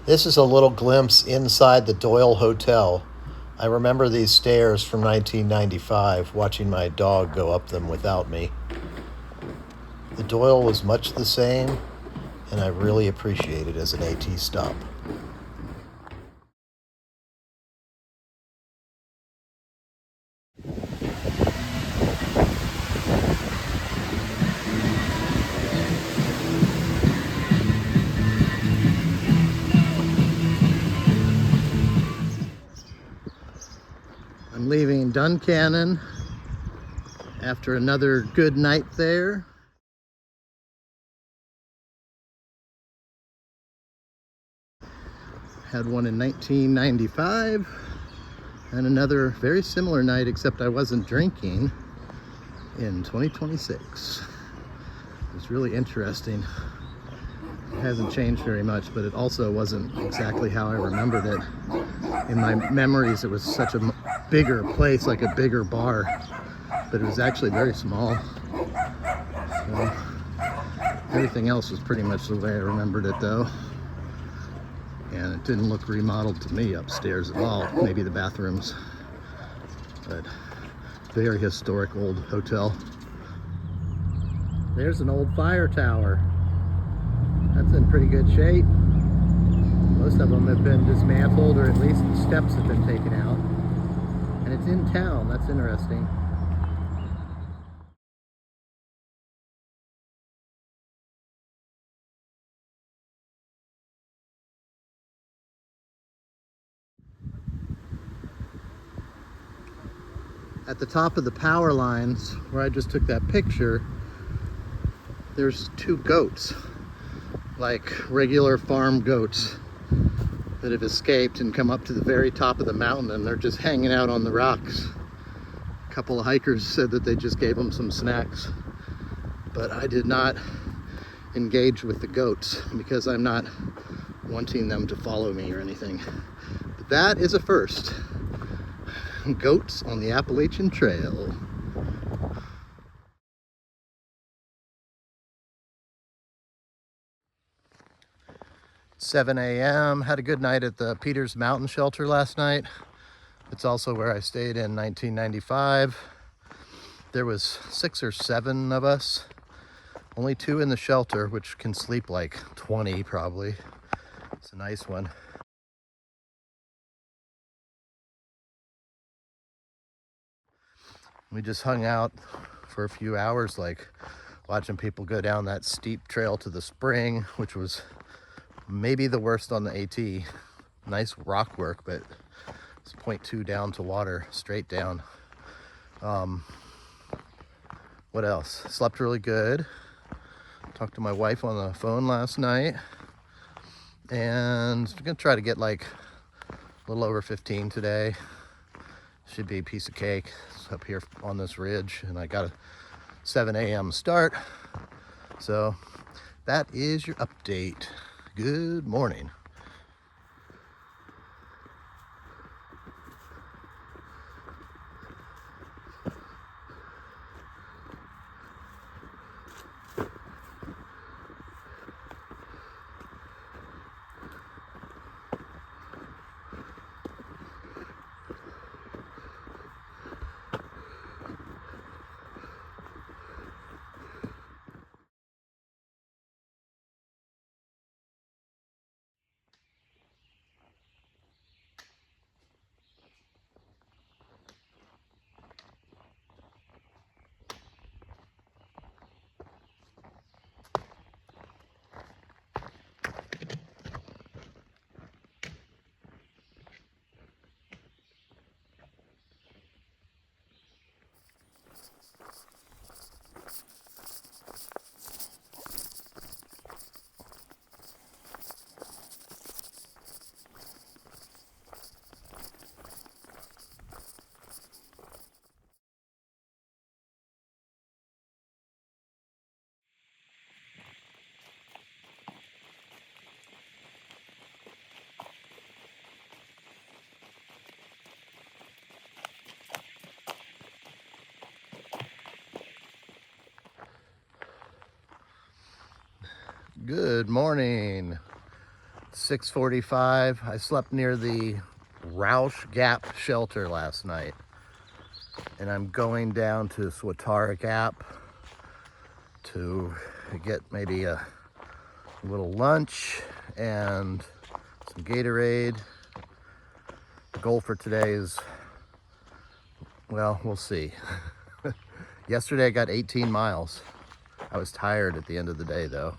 This is a little glimpse inside the Doyle Hotel. I remember these stairs from 1995, watching my dog go up them without me. The Doyle was much the same, and I really appreciate it as an AT stop. I'm leaving Duncannon after another good night there. Had one in 1995 and another very similar night, except I wasn't drinking, in 2026. It was really interesting. It hasn't changed very much, but it also wasn't exactly how I remembered it. In my memories, it was such a bigger place, like a bigger bar, but it was actually very small. So everything else was pretty much the way I remembered it, though. And it didn't look remodeled to me upstairs at all. Maybe the bathrooms, but very historic old hotel. There's an old fire tower. That's in pretty good shape. Most of them have been dismantled, or at least the steps have been taken out. And it's in town. That's interesting. At the top of the power lines, where I just took that picture, there's two goats, like regular farm goats, that have escaped and come up to the very top of the mountain, and they're just hanging out on the rocks. A couple of hikers said that they just gave them some snacks, but I did not engage with the goats because I'm not wanting them to follow me or anything. But that is a first. Goats on the Appalachian Trail. 7 a.m. Had a good night at the Peters Mountain Shelter last night. It's also where I stayed in 1995. There was 6 or 7 of us. Only 2 in the shelter, which can sleep like 20 probably. It's a nice one. We just hung out for a few hours, like watching people go down that steep trail to the spring, which was maybe the worst on the AT. Nice rock work, but it's 0.2 down to water, straight down. What else? Slept really good. Talked to my wife on the phone last night, and I'm gonna try to get like a little over 15 today. Should be a piece of cake. It's up here on this ridge, and I got a 7 a.m. start. So that is your update. Good morning. Good morning. 6:45. I slept near the Roush Gap shelter last night, and I'm going down to Swatara Gap to get maybe a little lunch and some Gatorade. The goal for today is, well, we'll see. Yesterday I got 18 miles. I was tired at the end of the day though.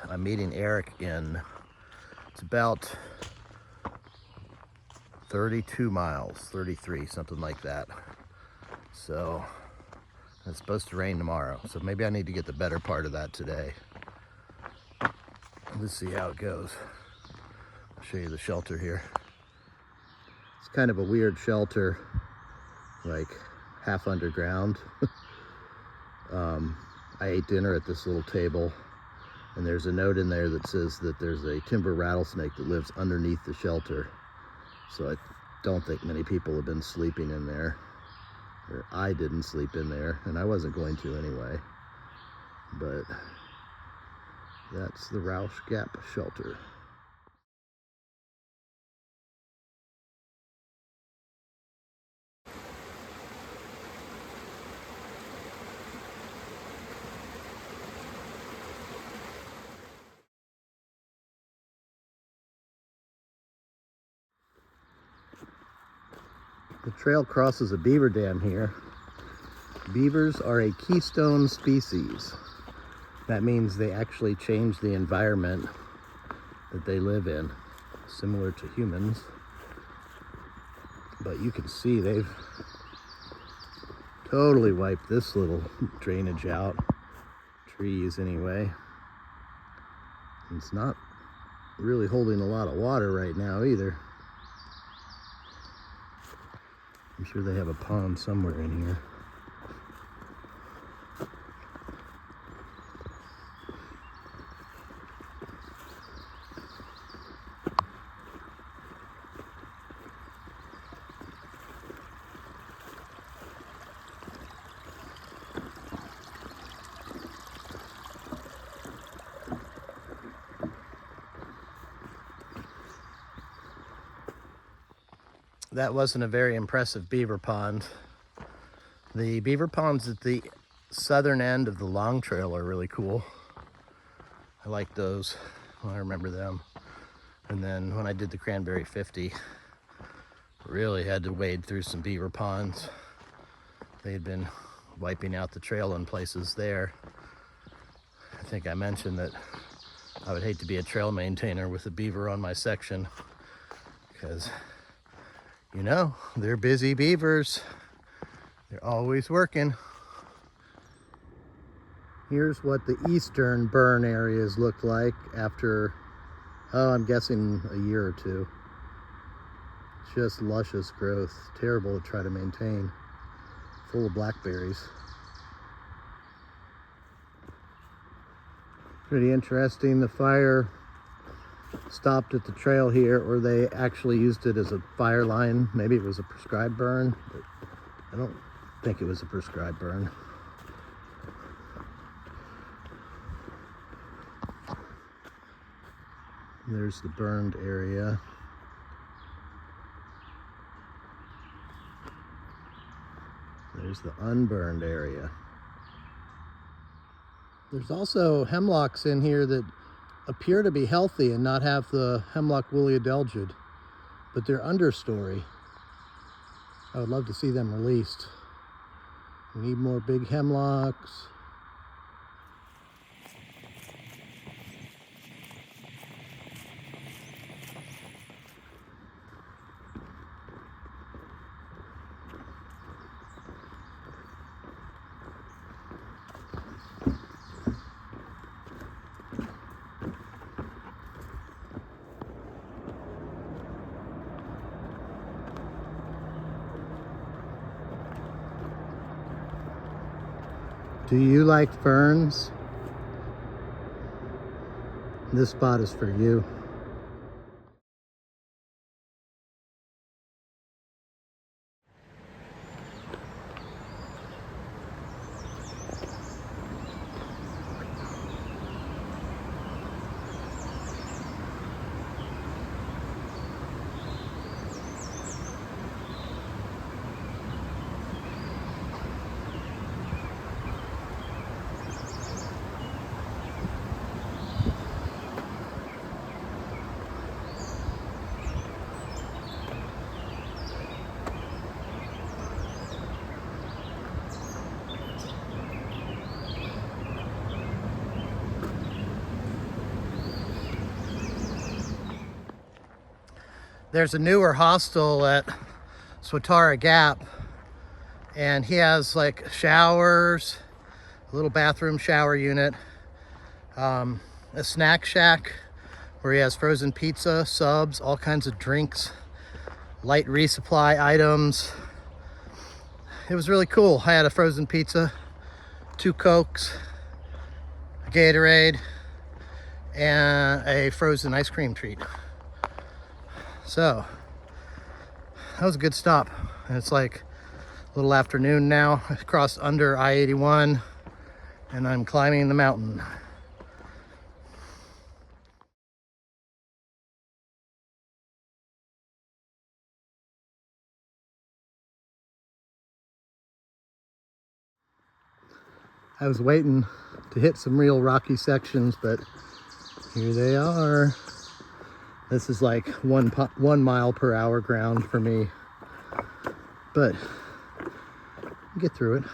I'm meeting Eric in, it's about 32 miles, 33, something like that. So it's supposed to rain tomorrow. So maybe I need to get the better part of that today. Let's see how it goes. I'll show you the shelter here. It's kind of a weird shelter, like half underground. I ate dinner at this little table, and there's a note in there that says that there's a timber rattlesnake that lives underneath the shelter. So I don't think many people have been sleeping in there, or I didn't sleep in there, and I wasn't going to anyway. But that's the Roush Gap shelter. The trail crosses a beaver dam here. Beavers are a keystone species. That means they actually change the environment that they live in, similar to humans. But you can see they've totally wiped this little drainage out. Trees anyway. It's not really holding a lot of water right now either. I'm sure they have a pond somewhere in here. That wasn't a very impressive beaver pond. The beaver ponds at the southern end of the Long Trail are really cool. I like those. I remember them. And then when I did the Cranberry 50, really had to wade through some beaver ponds. They had been wiping out the trail in places there. I think I mentioned that I would hate to be a trail maintainer with a beaver on my section, because you know, they're busy beavers. They're always working. Here's what the eastern burn areas looked like after, oh, I'm guessing a year or two. Just luscious growth. Terrible to try to maintain. Full of blackberries. Pretty interesting. The fire stopped at the trail here, or they actually used it as a fire line. Maybe it was a prescribed burn, but I don't think it was a prescribed burn. There's the burned area. There's the unburned area. There's also hemlocks in here that appear to be healthy and not have the hemlock woolly adelgid, but they're understory. I would love to see them released. We need more big hemlocks. Do you like ferns? This spot is for you. There's a newer hostel at Swatara Gap, and he has like showers, a little bathroom shower unit, a snack shack where he has frozen pizza, subs, all kinds of drinks, light resupply items. It was really cool. I had a frozen pizza, 2 Cokes, a Gatorade, and a frozen ice cream treat. So that was a good stop. And it's like a little afternoon now. I crossed under I-81 and I'm climbing the mountain. I was waiting to hit some real rocky sections, but here they are. This is like 1 mile per hour ground for me, but get through it.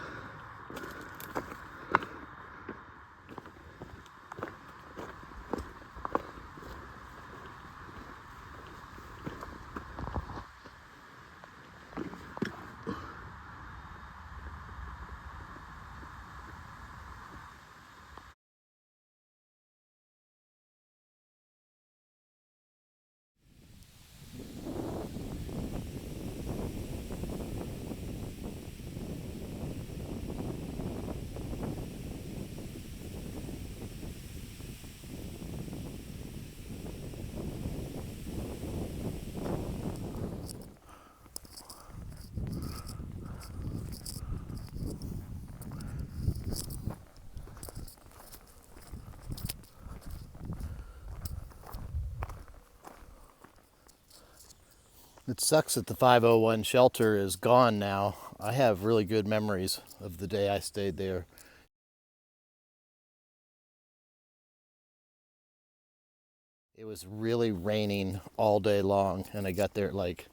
It sucks that the 501 shelter is gone now. I have really good memories of the day I stayed there. It was really raining all day long, and I got there at like,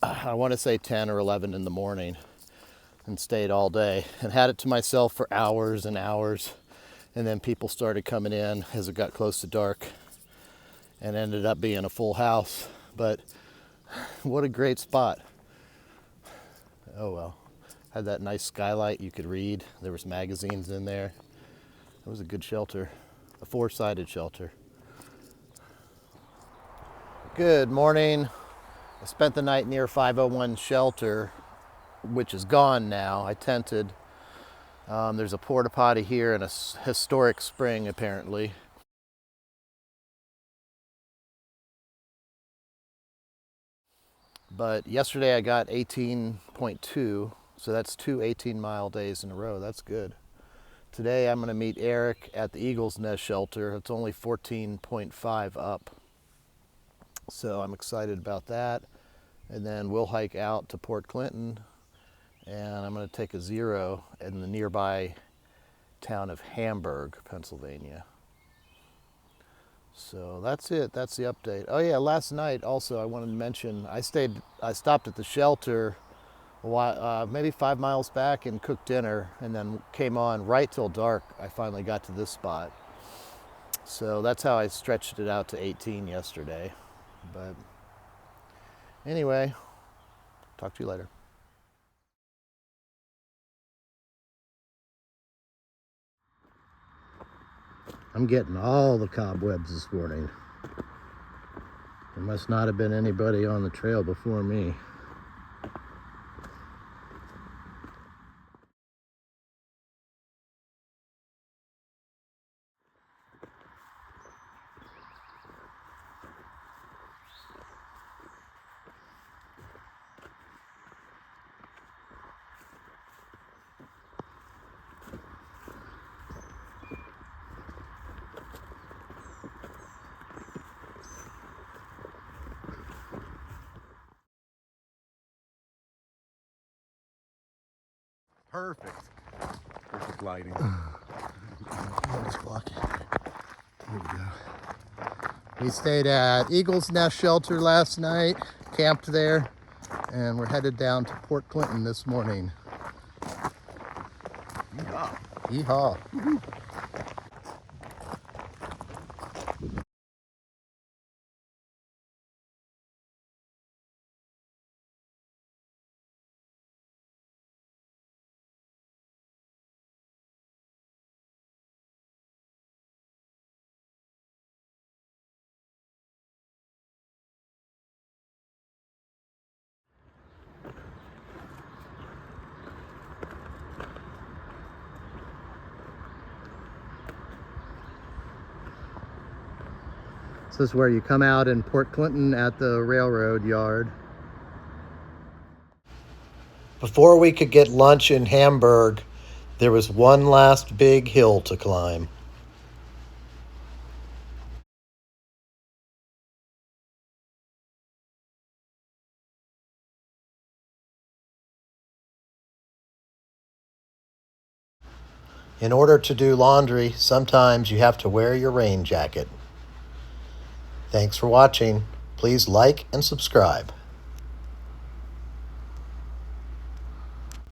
I want to say 10 or 11 in the morning, and stayed all day and had it to myself for hours and hours. And then people started coming in as it got close to dark, and ended up being a full house. But what a great spot. Oh well. Had that nice skylight you could read. There was magazines in there. It was a good shelter. A 4-sided shelter. Good morning. I spent the night near 501 shelter, which is gone now. I tented. There's a porta potty here and a historic spring apparently. But yesterday I got 18.2, so that's 2 18-mile days in a row. That's good. Today I'm going to meet Eric at the Eagle's Nest shelter. It's only 14.5 up. So I'm excited about that. And then we'll hike out to Port Clinton, and I'm going to take a 0 in the nearby town of Hamburg, Pennsylvania. So that's it. That's the update. Oh yeah, last night also I wanted to mention I stopped at the shelter a while, maybe 5 miles back, and cooked dinner, and then came on right till dark. I finally got to this spot. So that's how I stretched it out to 18 yesterday. But anyway, talk to you later. I'm getting all the cobwebs this morning. There must not have been anybody on the trail before me. Perfect. Perfect lighting. It's blocking. Here we go. We stayed at Eagle's Nest Shelter last night, camped there, and we're headed down to Port Clinton this morning. Yeehaw. Yeehaw. This is where you come out in Port Clinton at the railroad yard. Before we could get lunch in Hamburg, there was one last big hill to climb. In order to do laundry, sometimes you have to wear your rain jacket. Thanks for watching. Please like and subscribe.